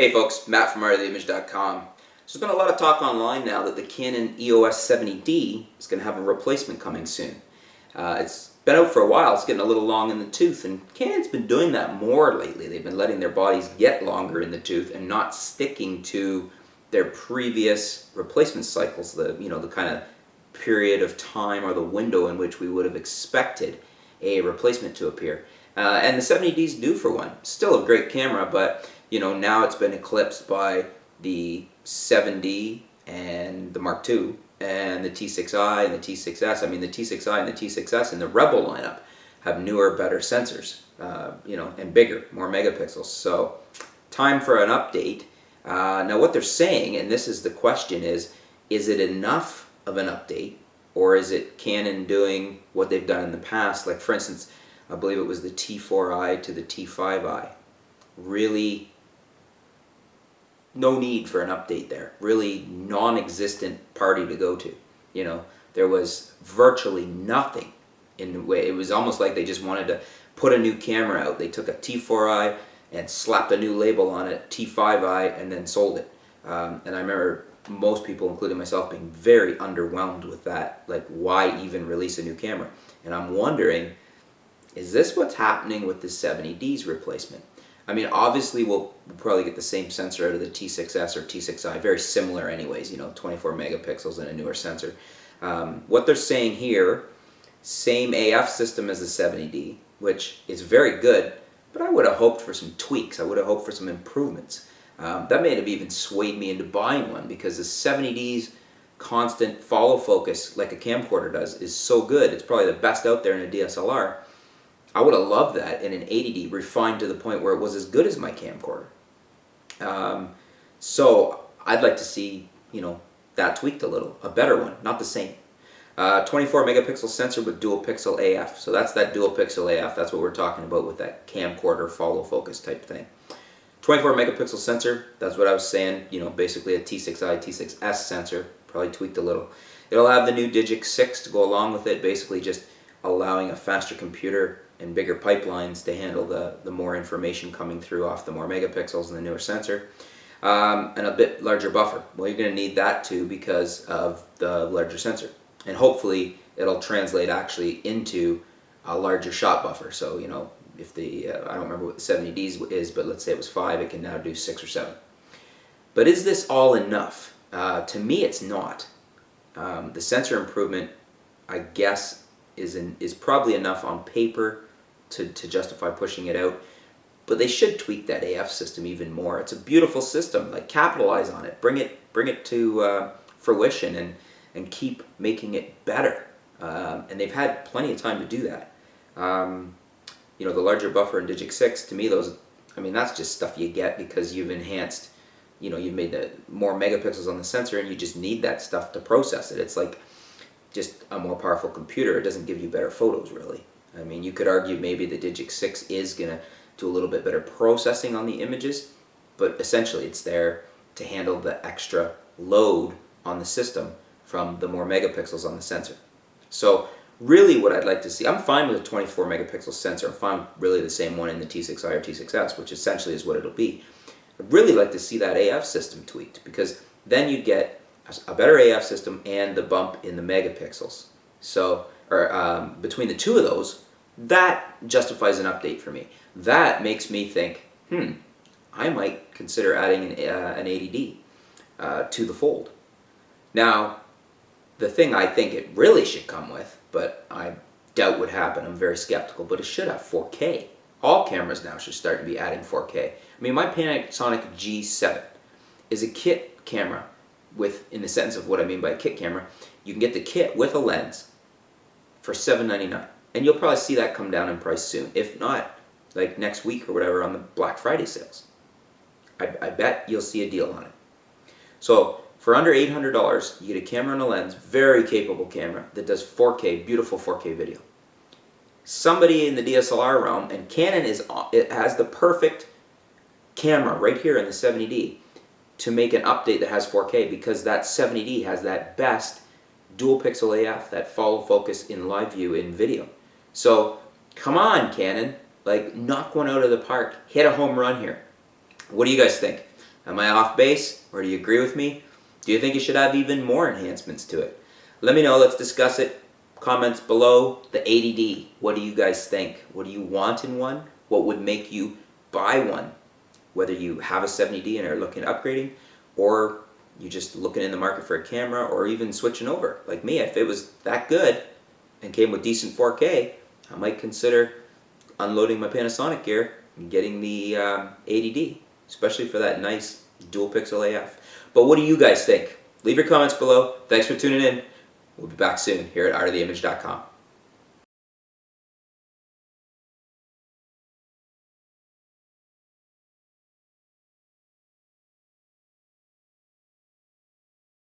Hey folks, Matt from artoftheimage.com. So there's been a lot of talk online now that the Canon EOS 70D is going to have a replacement coming soon. It's been out for a while, it's getting a little long in the tooth, and Canon's been doing that more lately. They've been letting their bodies get longer in the tooth and not sticking to their previous replacement cycles, the kind of period of time or the window in which we would have expected a replacement to appear. And the 70D is due for one. Still a great camera, but now it's been eclipsed by the 7D and the Mark II and the T6i and the T6s. I mean, the T6i and the T6s in the Rebel lineup have newer, better sensors, and bigger, more megapixels. So, time for an update. Now, what they're saying, and this is the question, is it enough of an update, or is it Canon doing what they've done in the past? Like, for instance, I believe it was the T4i to the T5i. Really, no need for an update there. Really non-existent party to go to. There was virtually nothing in the way. It was almost like they just wanted to put a new camera out. They took a T4i and slapped a new label on it, T5i, and then sold it. And I remember most people, including myself, being very underwhelmed with that. Like, why even release a new camera? And I'm wondering, is this what's happening with the 70D's replacement? I mean, obviously we'll probably get the same sensor out of the T6s or T6i, very similar anyways, 24 megapixels and a newer sensor. What they're saying here, same AF system as the 70D, which is very good, but I would have hoped for some tweaks. I would have hoped for some improvements. That may have even swayed me into buying one, because the 70D's constant follow focus, like a camcorder does, is so good. It's probably the best out there in a DSLR. I would have loved that in an 80D, refined to the point where it was as good as my camcorder. So I'd like to see, that tweaked a little, a better one, not the same. 24 megapixel sensor with dual pixel AF. So that's that dual pixel AF. That's what we're talking about with that camcorder follow focus type thing. 24 megapixel sensor. That's what I was saying. Basically a T6i, T6s sensor, probably tweaked a little. It'll have the new Digic 6 to go along with it, basically just allowing a faster computer and bigger pipelines to handle the more information coming through off the more megapixels and the newer sensor, and a bit larger buffer. Well, you're going to need that too because of the larger sensor, and hopefully it'll translate actually into a larger shot buffer. So if the I don't remember what the 70Ds is, but let's say it was 5, it can now do 6 or 7. But is this all enough? To me, it's not. The sensor improvement, I guess, is probably enough on paper to justify pushing it out, but they should tweak that AF system even more. It's a beautiful system. Like, capitalize on it, bring it to fruition, and keep making it better. And they've had plenty of time to do that. The larger buffer in Digic 6, to me, that's just stuff you get because you've enhanced. You've made the more megapixels on the sensor, and you just need that stuff to process it. It's like just a more powerful computer. It doesn't give you better photos, really. I mean, you could argue maybe the Digic 6 is going to do a little bit better processing on the images, but essentially it's there to handle the extra load on the system from the more megapixels on the sensor. So really what I'd like to see, I'm fine with a 24 megapixel sensor. I'm fine with really the same one in the T6i or T6s, which essentially is what it'll be. I'd really like to see that AF system tweaked, because then you get a better AF system and the bump in the megapixels. So, between the two of those, that justifies an update for me. That makes me think, I might consider adding an 80D to the fold. Now, the thing I think it really should come with, but I doubt would happen, I'm very skeptical, but it should have 4K. All cameras now should start to be adding 4K. I mean, my Panasonic G7 is a kit camera in the sense of what I mean by a kit camera. You can get the kit with a lens for $799, and you'll probably see that come down in price soon, if not like next week or whatever on the Black Friday sales. I bet you'll see a deal on it. So for under $800, you get a camera and a lens, very capable camera that does 4K, beautiful 4K video. Somebody in the DSLR realm, and Canon has the perfect camera right here in the 70D to make an update that has 4K, because that 70D has that best dual pixel AF, that follow focus in live view in video. So come on, Canon, like, knock one out of the park, hit a home run here. What do you guys think? Am I off base, or do you agree with me? Do you think it should have even more enhancements to it? Let me know. Let's discuss it. Comments below. The 80D. What do you guys think? What do you want in one? What would make you buy one? Whether you have a 70D and are looking at upgrading, or you're just looking in the market for a camera, or even switching over. Like me, if it was that good and came with decent 4K, I might consider unloading my Panasonic gear and getting the 80D, especially for that nice dual pixel AF. But what do you guys think? Leave your comments below. Thanks for tuning in. We'll be back soon here at artoftheimage.com.